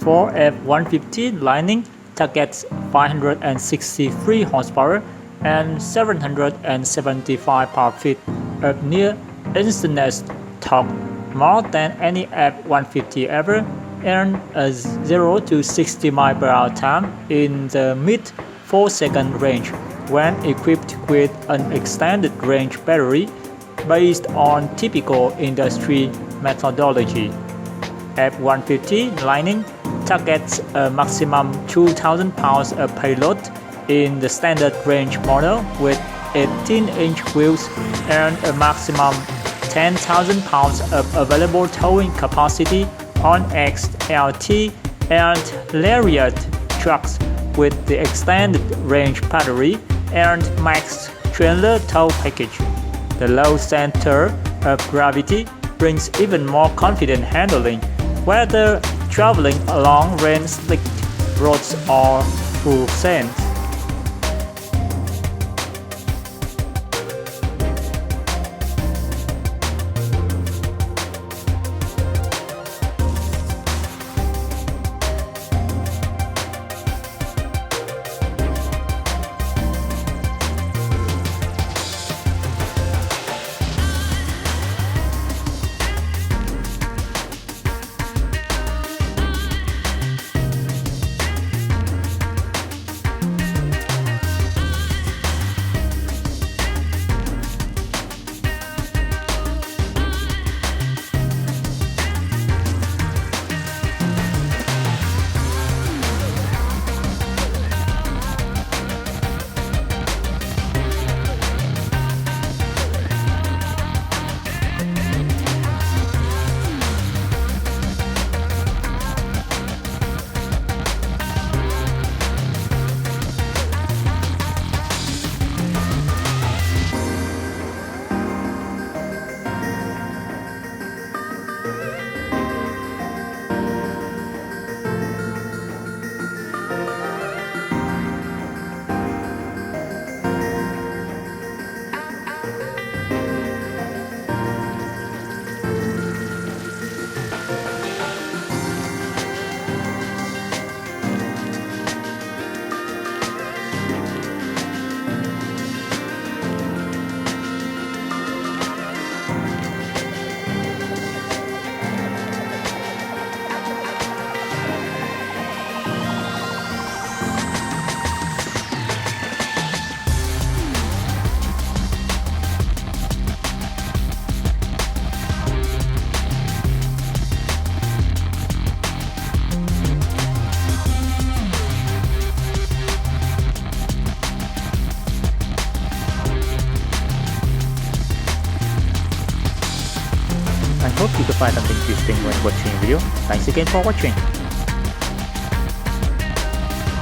for F-150 lining targets 563 horsepower and 775 pound-feet of near instantaneous torque, more than any F-150 ever, and a 0 to 60 mph time in the mid-4-second range when equipped with an extended range battery based on typical industry methodology. F-150 lining targets a maximum 2,000 pounds of payload in the standard range model with 18-inch wheels and a maximum 10,000 pounds of available towing capacity on XLT and Lariat trucks with the extended range battery and max trailer tow package. The low center of gravity brings even more confident handling, whether traveling along range slick roads or through sands. I hope you could find something interesting when watching the video. Thanks again for watching.